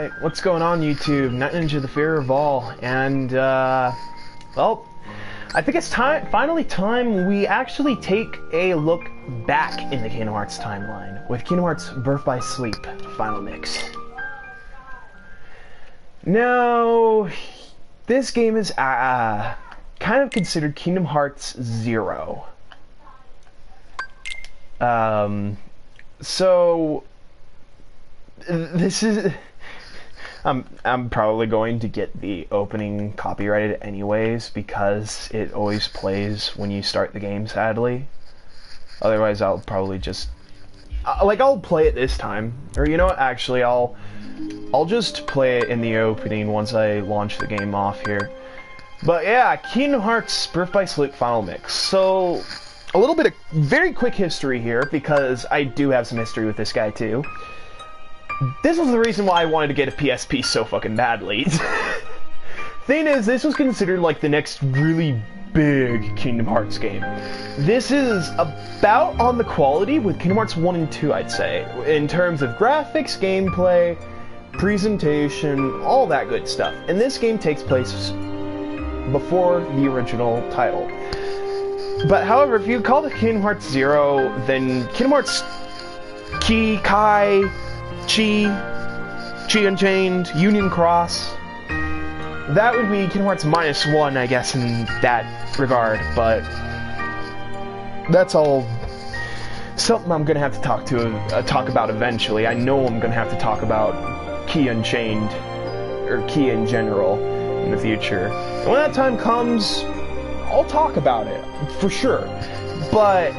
Alright, what's going on YouTube? Night Ninja the Fear of All, and well, I think it's finally time we actually take a look back in the Kingdom Hearts timeline with Kingdom Hearts Birth by Sleep Final Mix. Now, this game is kind of considered Kingdom Hearts 0. So this is I'm probably going to get the opening copyrighted anyways because it always plays when you start the game, sadly. Otherwise I'll probably just I'll play it this time, or you know what, actually I'll just play it in the opening once I launch the game off here. But yeah, Kingdom Hearts Birth by Sleep Final Mix. So a little bit of very quick history here, because I do have some history with this guy too. This was the reason why I wanted to get a PSP so fucking badly. Thing is, this was considered like the next really big Kingdom Hearts game. This is about on the quality with Kingdom Hearts 1 and 2, I'd say, in terms of graphics, gameplay, presentation, all that good stuff. And this game takes place before the original title. But however, if you call it Kingdom Hearts 0, then Kingdom Hearts Kai, Chi Unchained, Union Cross, that would be Kingdom Hearts -1, I guess, in that regard, but that's all something I'm gonna have to talk about eventually. I know I'm gonna have to talk about Ki Unchained, or Ki in general, in the future. And when that time comes, I'll talk about it, for sure. But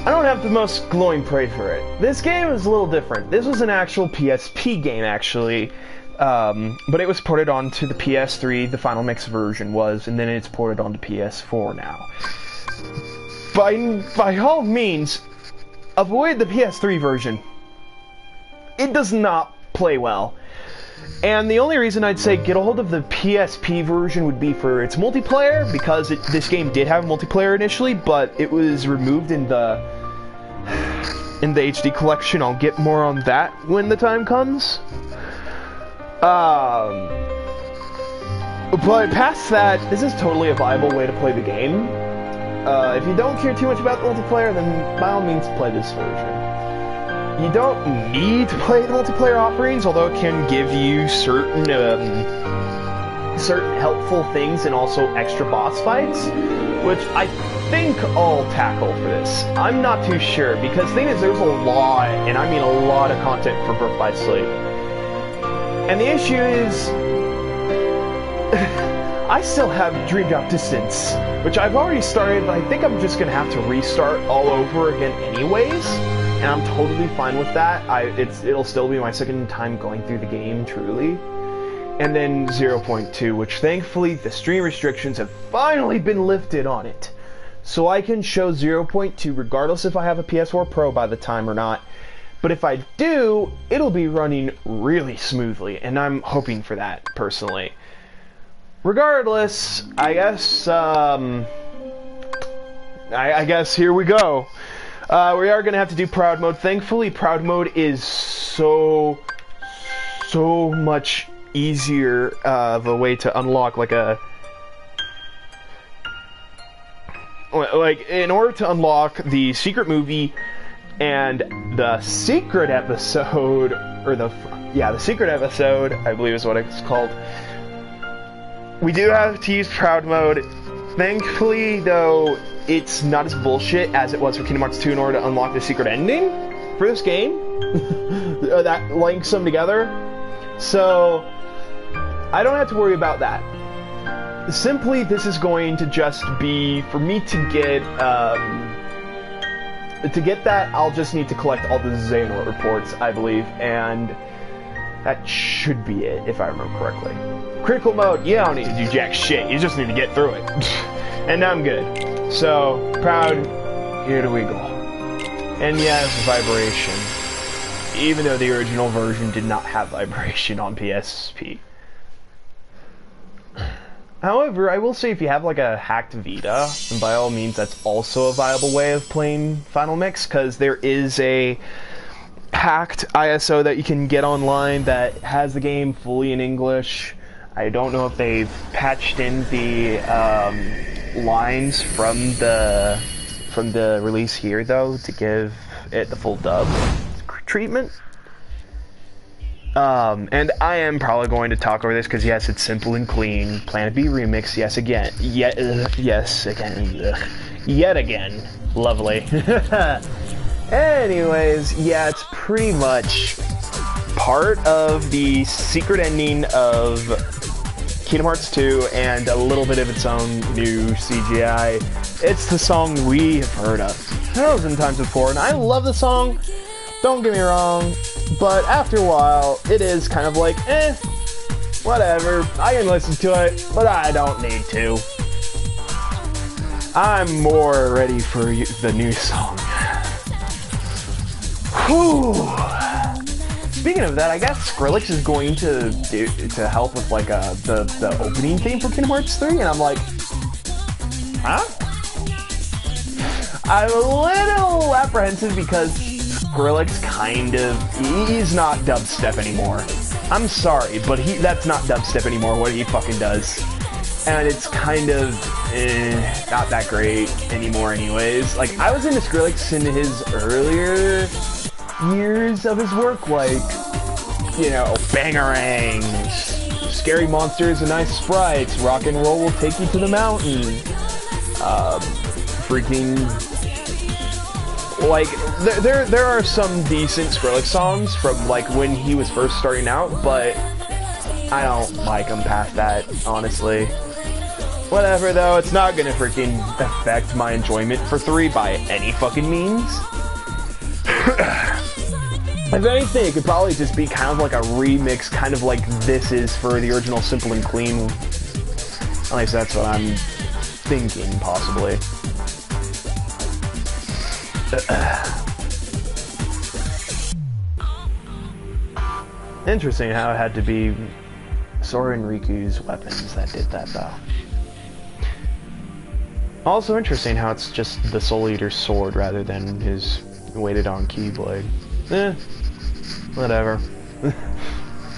I don't have the most glowing praise for it. This game is a little different. This was an actual PSP game, actually. But it was ported onto the PS3, the Final Mix version was, and then it's ported onto PS4 now. By all means, avoid the PS3 version. It does not play well. And the only reason I'd say get a hold of the PSP version would be for its multiplayer, because this game did have multiplayer initially, but it was removed in the HD collection. I'll get more on that when the time comes. But past that, this is totally a viable way to play the game. If you don't care too much about the multiplayer, then by all means play this version. You don't need to play the multiplayer offerings, although it can give you certain helpful things and also extra boss fights, which I think I'll tackle for this. I'm not too sure, because the thing is, there's a lot, and I mean a lot of content for Birth by Sleep. And the issue is, I still have Dream Drop Distance, which I've already started, but I think I'm just gonna have to restart all over again anyways. And I'm totally fine with that. It'll still be my second time going through the game, truly. And then 0.2, which thankfully the stream restrictions have finally been lifted on it. So I can show 0.2 regardless if I have a PS4 Pro by the time or not. But if I do, it'll be running really smoothly, and I'm hoping for that, personally. Regardless, I guess, I guess here we go. We are going to have to do Proud Mode. Thankfully, Proud Mode is so much easier of a way to unlock, like, in order to unlock the secret movie and the secret episode, or the secret episode, I believe is what it's called, we do have to use Proud Mode. Thankfully, though, it's not as bullshit as it was for Kingdom Hearts 2 in order to unlock the secret ending for this game. That links them together. So, I don't have to worry about that. Simply, this is going to just be, for me to get that, I'll just need to collect all the Xehanort reports, I believe, and that should be it, if I remember correctly. Critical mode, yeah, I don't need to do jack shit, you just need to get through it. And I'm good. So, Proud, here we go. And yes, vibration. Even though the original version did not have vibration on PSP. However, I will say if you have like a hacked Vita, then by all means that's also a viable way of playing Final Mix, because there is a hacked ISO that you can get online that has the game fully in English. I don't know if they've patched in the lines from the release here though to give it the full dub treatment. And I am probably going to talk over this because yes, it's simple and clean. Planet B remix, yes again, yet again, lovely. Anyways, yeah, it's pretty much part of the secret ending of Kingdom Hearts 2 and a little bit of its own new CGI. It's the song we have heard of 1,000 times before, and I love the song, don't get me wrong, but after a while, it is kind of like, whatever, I can listen to it, but I don't need to. I'm more ready for the new song. Whew. Speaking of that, I guess Skrillex is going to help with like the opening theme for Kingdom Hearts 3, and I'm like, huh? I'm a little apprehensive because Skrillex he's not dubstep anymore. I'm sorry, but that's not dubstep anymore, what he fucking does. And it's kind of not that great anymore anyways. Like, I was into Skrillex in his earlier years of his work, like, you know, Bangarang, Scary Monsters and Nice Sprites, Rock and Roll Will Take You to the Mountain, freaking, like, there are some decent Skrillex songs from, like, when he was first starting out, but I don't like him past that, honestly. Whatever, though, it's not gonna freaking affect my enjoyment for 3 by any fucking means. If anything, it could probably just be kind of like a remix, kind of like this is for the original Simple and Clean. At least that's what I'm thinking, possibly. Interesting how it had to be Sora and Riku's weapons that did that, though. Also interesting how it's just the Soul Eater's sword rather than his weighted-on Keyblade. Whatever.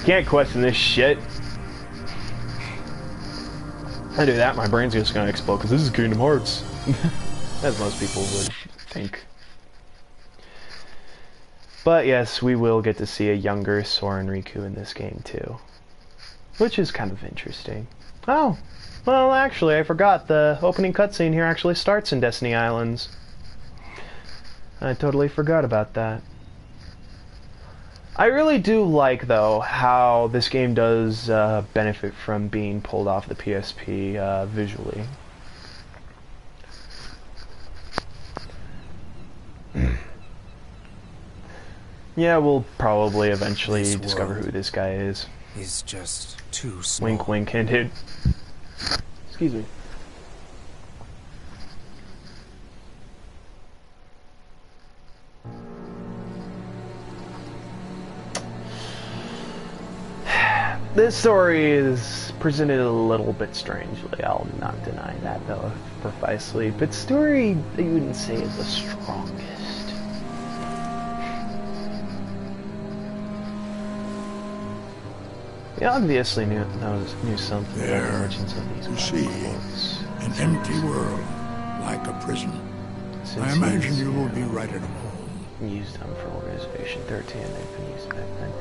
Can't question this shit. I do that, my brain's just gonna explode because this is Kingdom Hearts. As most people would think. But yes, we will get to see a younger Sora and Riku in this game too. Which is kind of interesting. Oh, well actually I forgot, the opening cutscene here actually starts in Destiny Islands. I totally forgot about that. I really do like, though, how this game does benefit from being pulled off the PSP visually. Yeah, we'll probably eventually discover who this guy is. He's just too small. Wink, wink, hint, hint. Excuse me. This story is presented a little bit strangely, I'll not deny that though, precisely. But story, I wouldn't say is the strongest. He obviously knew something about the origins of these books. An empty world, like a prison. I imagine you will be right at home. Used them for Organization 13, they've been used back then.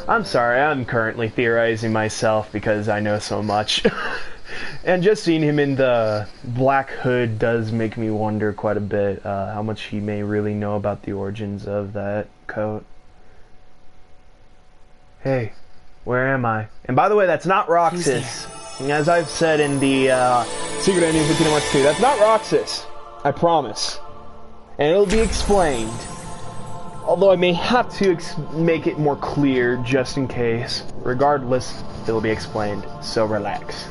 I'm sorry, I'm currently theorizing myself because I know so much. And just seeing him in the black hood does make me wonder quite a bit how much he may really know about the origins of that coat. Hey, where am I? And by the way, that's not Roxas. As I've said in the Secret Ending of Kingdom Hearts 2, that's not Roxas. I promise. And it'll be explained. Although I may have to make it more clear just in case. Regardless, it'll be explained, so relax.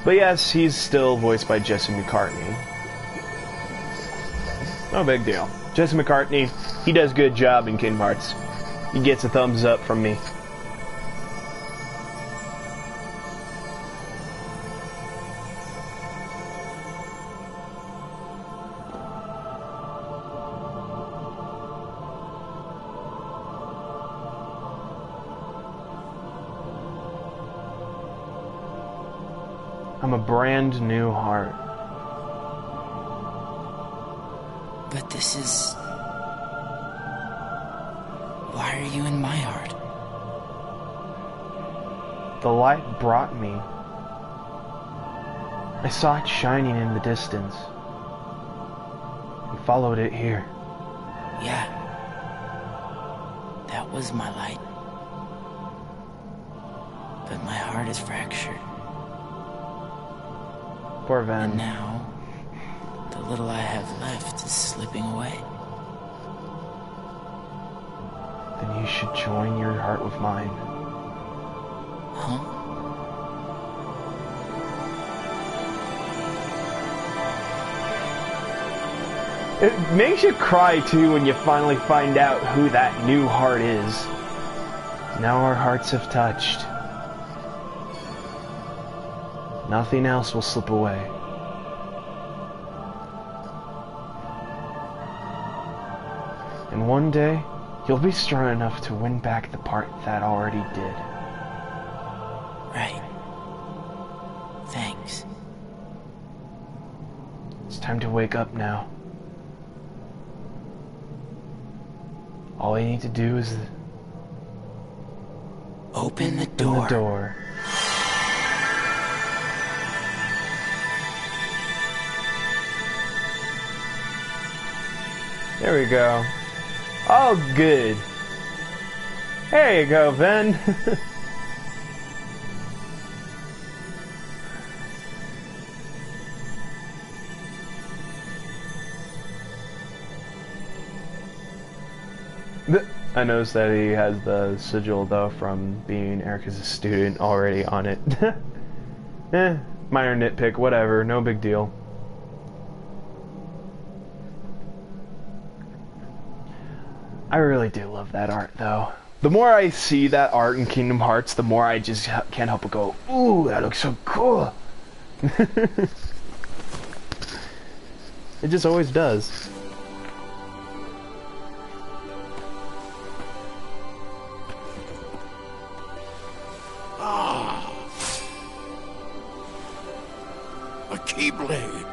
But yes, he's still voiced by Jesse McCartney. No big deal. Jesse McCartney, he does a good job in Kingdom Hearts. He gets a thumbs up from me. I'm a brand new heart. But this is... Why are you in my heart? The light brought me. I saw it shining in the distance and followed it here. Yeah. That was my light. But my heart is fractured. Poor And Ven. now, the little I have left is slipping away. Then you should join your heart with mine. Huh? It makes you cry too when you finally find out who that new heart is. Now our hearts have touched. Nothing else will slip away. And one day, you'll be strong enough to win back the part that already did. Right. Thanks. It's time to wake up now. All you need to do is Open the open door. the door. There we go. Oh, good. There you go, Ven. I noticed that he has the sigil, though, from being Erica's student already on it. Minor nitpick, whatever, no big deal. I really do love that art, though. The more I see that art in Kingdom Hearts, the more I just can't help but go, ooh, that looks so cool. It just always does. A keyblade.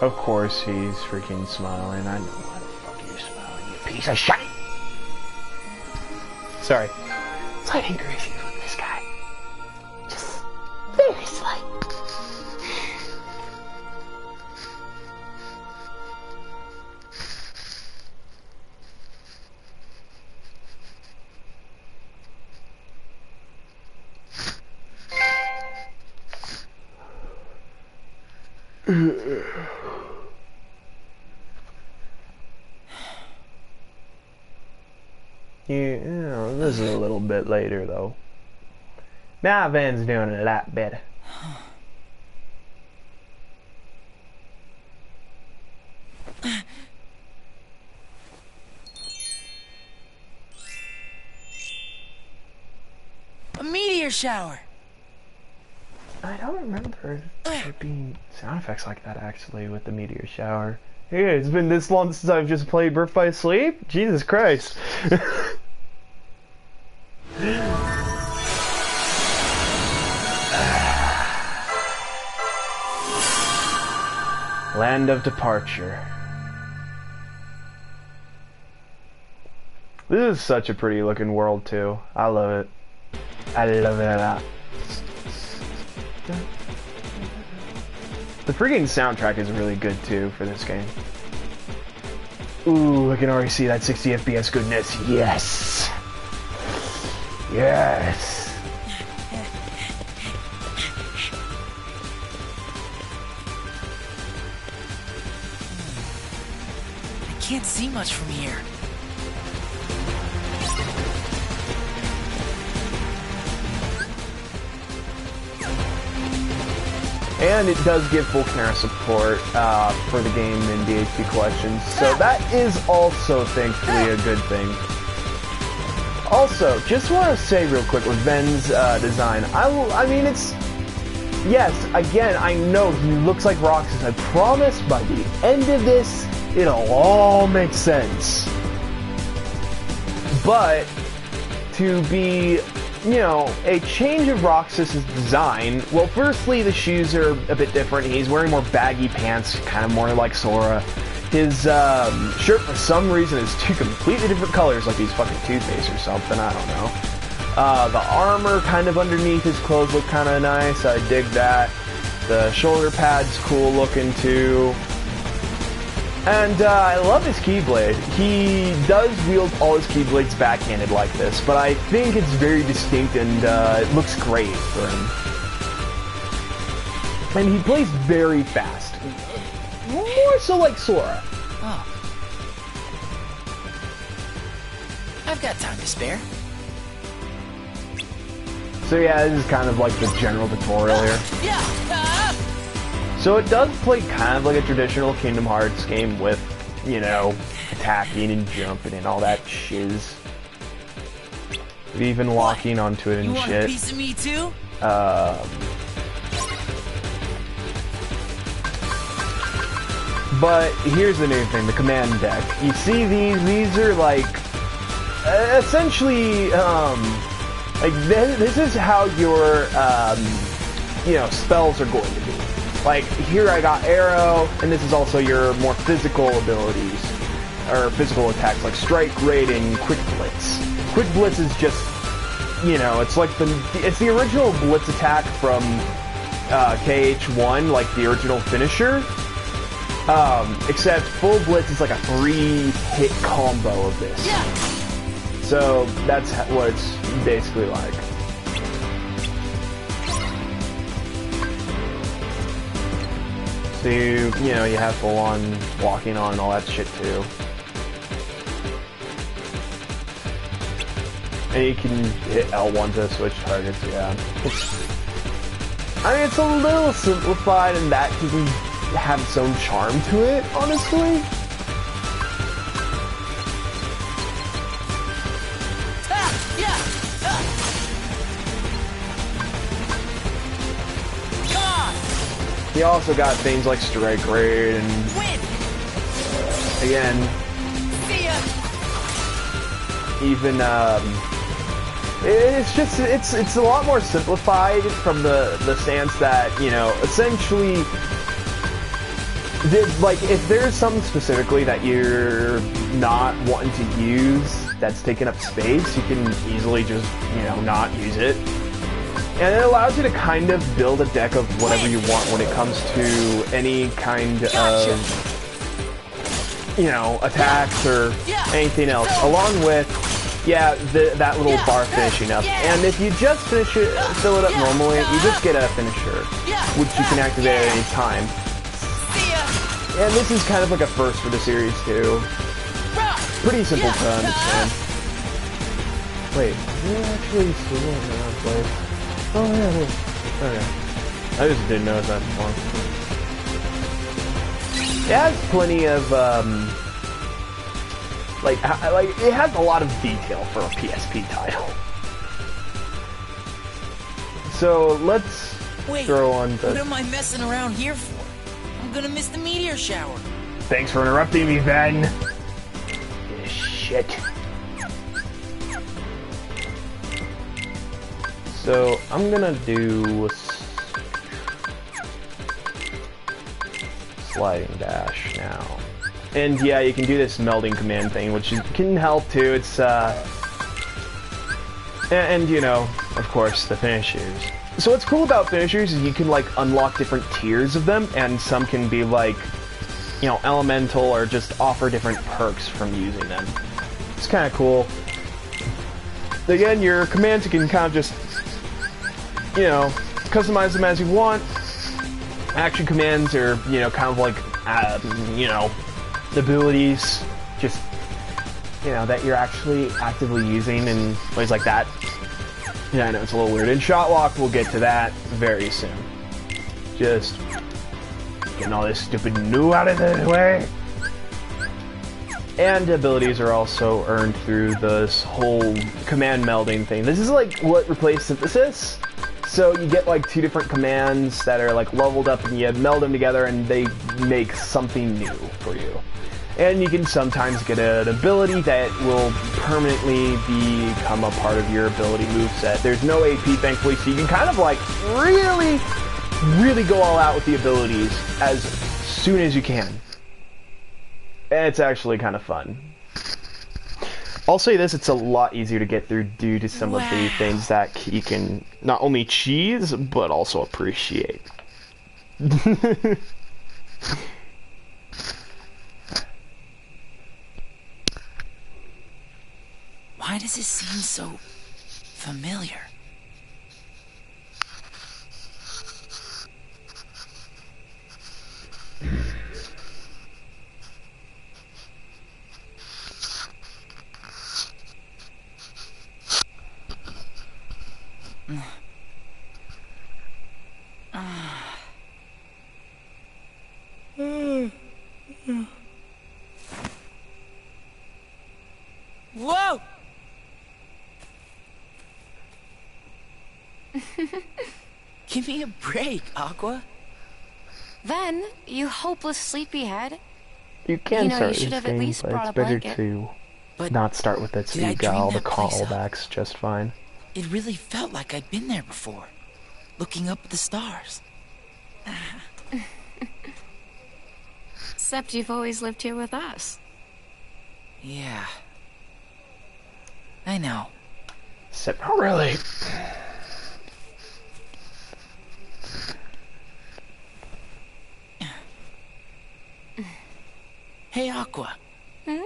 Of course he's freaking smiling. I know why the fuck you're smiling, you piece of shit! Sorry. Slight increase with this guy. Just very slight. Yeah, this is a little bit later though. Now Ven's doing a lot better. A meteor shower! I don't remember there being sound effects like that actually with the meteor shower. Hey, it's been this long since I've just played Birth by Sleep? Jesus Christ. Land of Departure. This is such a pretty looking world too. I love it. I love it a lot. The freaking soundtrack is really good too for this game. Ooh, I can already see that 60 FPS goodness. Yes! Yes! I can't see much from here. And it does give full camera support for the game in DHP collections, so that is also thankfully a good thing. Also, just want to say real quick with Ven's design, I mean, it's... Yes, again, I know he looks like Roxas. I promise by the end of this, it'll all make sense. But to be, you know, a change of Roxas's design, well, firstly, the shoes are a bit different. He's wearing more baggy pants, kind of more like Sora. His shirt, for some reason, is two completely different colors, like he's fucking Two-Face or something, I don't know. The armor kind of underneath his clothes look kind of nice. I dig that. The shoulder pad's cool looking too. And I love his Keyblade. He does wield all his Keyblades backhanded like this, but I think it's very distinct and it looks great for him. And he plays very fast. More so like Sora. Oh. I've got time to spare. So yeah, this is kind of like the general tutorial here. Yeah. So it does play kind of like a traditional Kingdom Hearts game with, you know, attacking and jumping and all that shiz. Even walking onto it and You want a shit. piece of me too? But here's the new thing, the command deck. You see these are like, essentially, like this is how your, you know, spells are going to be. Like, here I got Arrow, and this is also your more physical abilities, or physical attacks, like Strike, Raid, and Quick Blitz. Quick Blitz is just, you know, it's like it's the original Blitz attack from KH1, like the original finisher. Except Full Blitz is like a 3-hit combo of this. Yeah. So that's what it's basically like. So you know, you have full on walking on and all that shit too. And you can hit L1 to switch targets, yeah. I mean, it's a little simplified and that can have its own charm to it, honestly. You also got things like Strike Raid and again, even it's just it's a lot more simplified from the stance that, you know, essentially, like if there's something specifically that you're not wanting to use that's taking up space, you can easily just, you know, not use it. And it allows you to kind of build a deck of whatever you want when it comes to any kind of, you know, attacks or anything else, along with, yeah, that little bar finishing up. And if you just fill it up normally, you just get a finisher, which you can activate at any time. And this is kind of like a first for the series too. Pretty simple to understand. Wait, you actually see it in that place? Oh yeah, it is. Okay. I just didn't notice that before. It has plenty of, like it has a lot of detail for a PSP title. So let's throw on the... What am I messing around here for? I'm gonna miss the meteor shower. Thanks for interrupting me, Ben. Shit. So I'm gonna do sliding dash now, and yeah, you can do this melding command thing, which can help too. It's and you know, of course, the finishers. So what's cool about finishers is you can like unlock different tiers of them, and some can be like, you know, elemental or just offer different perks from using them. It's kind of cool. Again, your commands you can kind of just, you know, customize them as you want. Action commands are, you know, kind of like, you know, abilities, just, you know, that you're actually actively using and ways like that. Yeah, I know it's a little weird. In Shotlock, we'll get to that very soon. Just getting all this stupid new out of the way. And abilities are also earned through this whole command melding thing. This is like what replaced synthesis. So you get like 2 different commands that are like leveled up and you meld them together and they make something new for you. And you can sometimes get an ability that will permanently become a part of your ability moveset. There's no AP thankfully, so you can kind of like really go all out with the abilities as soon as you can. And it's actually kind of fun. I'll say this, it's a lot easier to get through due to some of the things that you can not only cheese, but also appreciate. Why does it seem so familiar? Whoa! Give me a break, Aqua. Ven, you hopeless sleepyhead. You can You know, start you should this have at game, least but brought it's a better blanket. to But not start with it so did I you got dream all the that place up? callbacks just fine. It really felt like I'd been there before, looking up at the stars. Except you've always lived here with us. Yeah. I know. Except not really. Hey, Aqua. Hmm?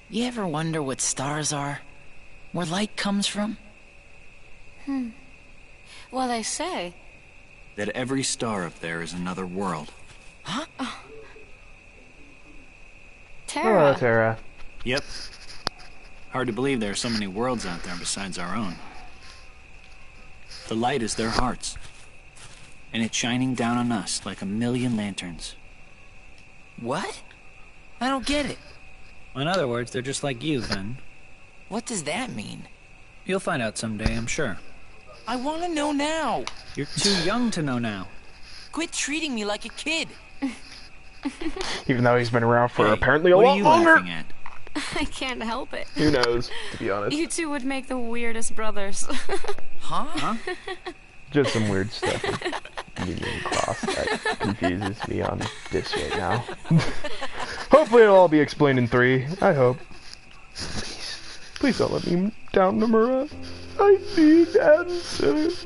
You ever wonder what stars are? Where light comes from? Well, they say. That every star up there is another world. Huh? Terra. Hello, Terra. Yep. Hard to believe there are so many worlds out there besides our own. The light is their hearts. And it's shining down on us like a million lanterns. What? I don't get it. In other words, they're just like you, Ven. What does that mean? You'll find out someday, I'm sure. I want to know now. You're too young to know now. Quit treating me like a kid. Even though he's been around for Hey, apparently a what lot are you longer. laughing at? I can't help it. Who knows, to be honest. You two would make the weirdest brothers. Huh? Just some weird stuff with Union Cross that confuses me on this right now. Hopefully it'll all be explained in 3. I hope. Please don't let me down, Nomura. I need answers.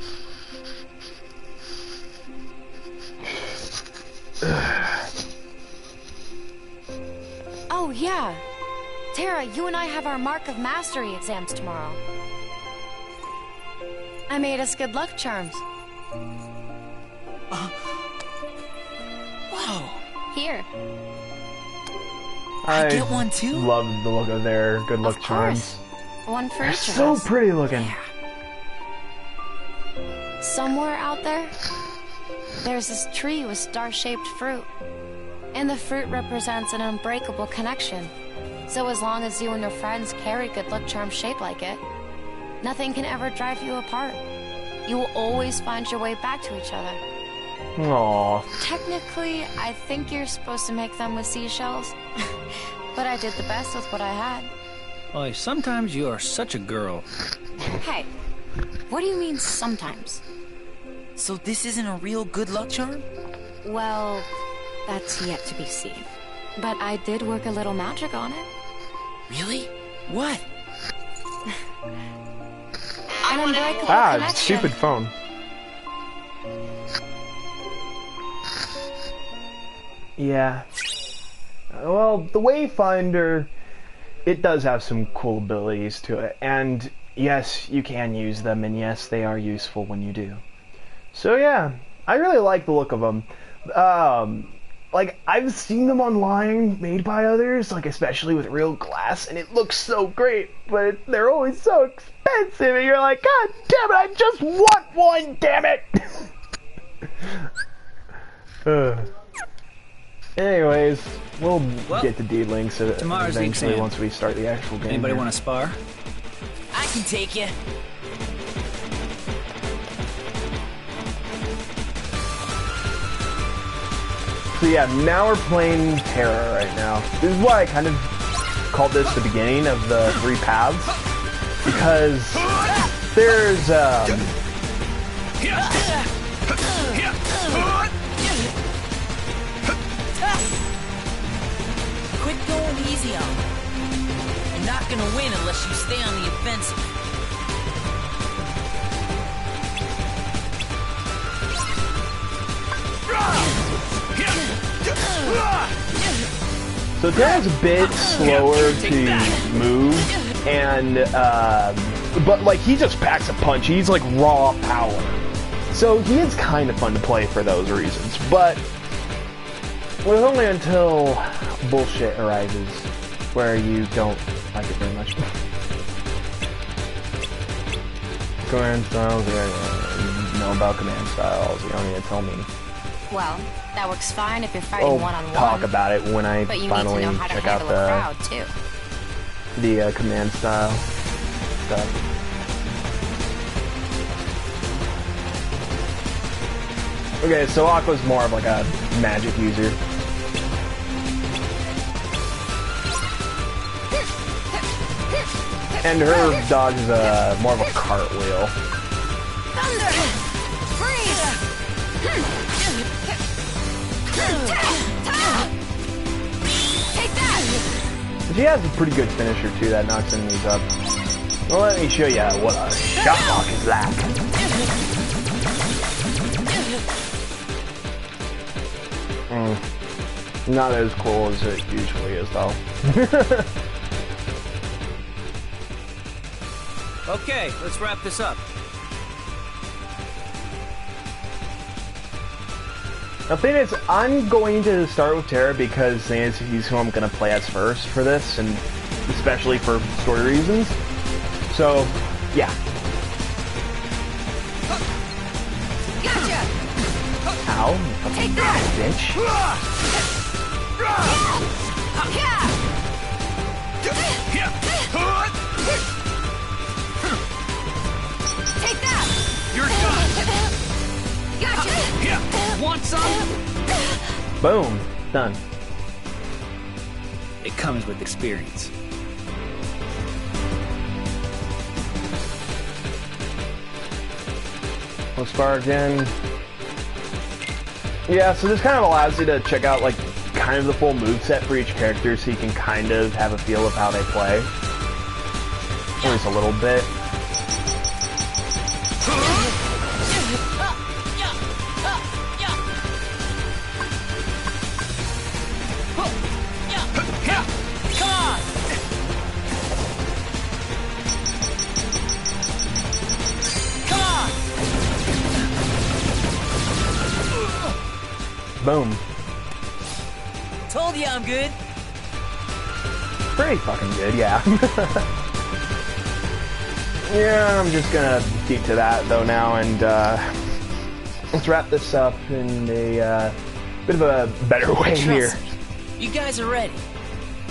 Oh, yeah. Terra, you and I have our Mark of Mastery exams tomorrow. I made us good luck charms. Whoa. Here. I get one too? Love the look of their good luck Of charms. course. One for They're each of so us. pretty looking. Somewhere out there, there's this tree with star-shaped fruit. And the fruit represents an unbreakable connection. So as long as you and your friends carry good luck charms shaped like it, nothing can ever drive you apart. You will always find your way back to each other. Aww. Technically, I think you're supposed to make them with seashells. But I did the best with what I had. Boy, sometimes you are such a girl. Hey, what do you mean sometimes? So this isn't a real good luck charm? Well, that's yet to be seen. But I did work a little magic on it. Really? What? An unbreakable Ah, connection. stupid phone. Yeah. Well, the Wayfinder, it does have some cool abilities to it. And yes, you can use them, and yes, they are useful when you do. So yeah, I really like the look of them. Like, I've seen them online, made by others, like, especially with real glass, and it looks so great, but they're always so expensive, and you're like, God damn it, I just want one, damn it! Anyways, we'll Well, get to D-Links tomorrow's the eventually exam. once we start the actual game. Anybody here. want to spar? I can take you. So yeah, now we're playing Terra right now. This is why I kind of called this the beginning of the 3 paths, because there's Quit going easy on me. You're not gonna win unless you stay on the offensive. so Terra's a bit slower to move, and but like he just packs a punch. He's like raw power, so he is kind of fun to play for those reasons. But it was only until bullshit arises where you don't like it very much. Command styles, yeah, you know about command styles. You don't need to tell me. Well, that works fine if you're fighting I'll one-on-one. talk about it when I But you finally need to know how to check out handle a crowd, too. the command style stuff. Okay, so Aqua's more of like a magic user. And her dodge is more of a cartwheel. Thunder! Freeze! Take that! She has a pretty good finisher too that knocks enemies up. Well, let me show you what a shot block is like. Not as cool as it usually is though. Okay, let's wrap this up. The thing is, I'm going to start with Terra because he's who I'm going to play as first for this, and especially for story reasons. So, yeah. Gotcha! Ow, you fucking Take that! bitch. Take that! You're done. Gotcha! Want some? Boom. Done. It comes with experience. We'll spar again. Yeah, so this kind of allows you to check out like kind of the full moveset for each character so you can kind of have a feel of how they play. At least a little bit. Boom. Told you I'm good. Pretty fucking good, yeah. Yeah, I'm just gonna keep to that though now, and let's wrap this up in a bit of a better way here. Trust me. You guys are ready.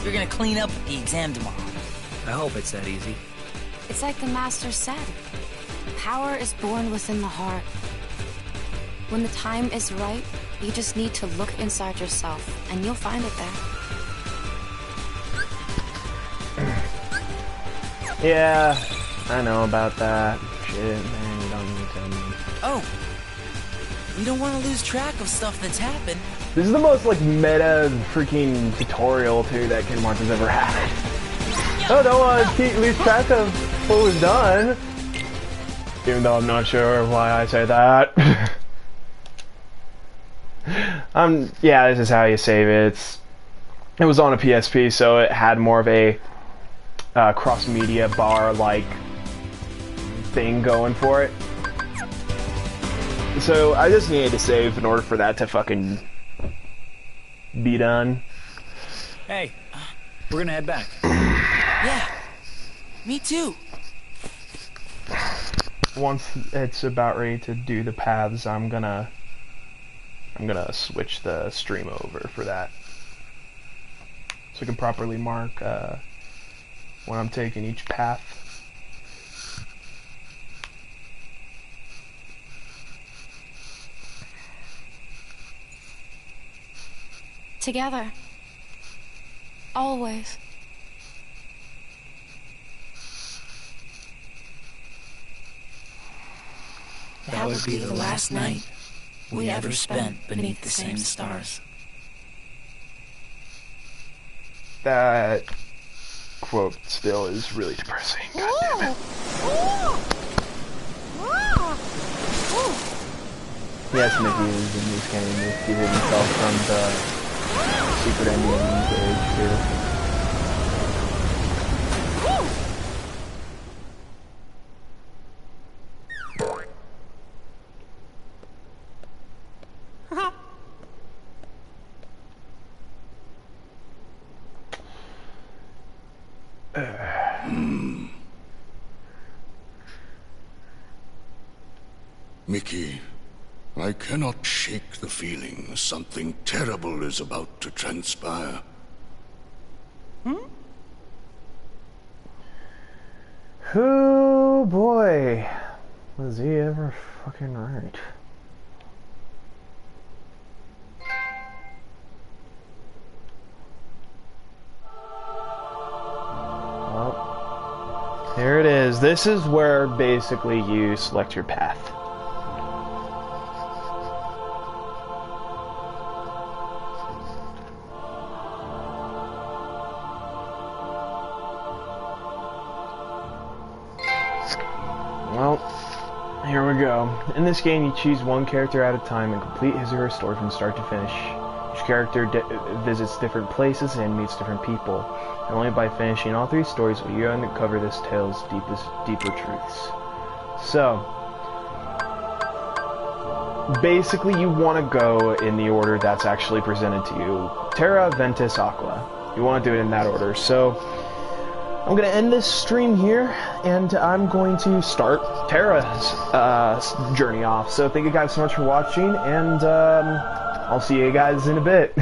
You're gonna clean up at the exam tomorrow. I hope it's that easy. It's like the Master said. Power is born within the heart. When the time is right, you just need to look inside yourself, and you'll find it there. Yeah, I know about that. Shit, man, you don't need to tell me. Oh, we don't want to lose track of stuff that's happened. This is the most like meta freaking tutorial too that Kingdom Hearts has ever had. Oh, don't want to lose track of what was done. Even though I'm not sure why I say that. Yeah, this is how you save it. It was on a PSP, so it had more of a cross-media bar-like thing going for it. So I just needed to save in order for that to fucking be done. Hey, we're gonna head back. Yeah, me too. Once it's about ready to do the paths, I'm gonna I'm gonna switch the stream over for that, so I can properly mark when I'm taking each path. Together. Always. That would be the last night we ever spent beneath the same stars. That quote still is really depressing. God damn it. Yes, Mickey is in this game. He hid himself from the secret ending cage too. Mickey, I cannot shake the feeling something terrible is about to transpire. Oh boy, was he ever fucking right? Well, here it is. This is where basically you select your path. Well, here we go. In this game, you choose one character at a time and complete his or her story from start to finish. Each character visits different places and meets different people. And only by finishing all 3 stories will you uncover this tale's deeper truths. So, basically you want to go in the order that's actually presented to you. Terra, Ventus, Aqua. You want to do it in that order. So, I'm going to end this stream here, and I'm going to start Terra's journey off. So thank you guys so much for watching, and I'll see you guys in a bit.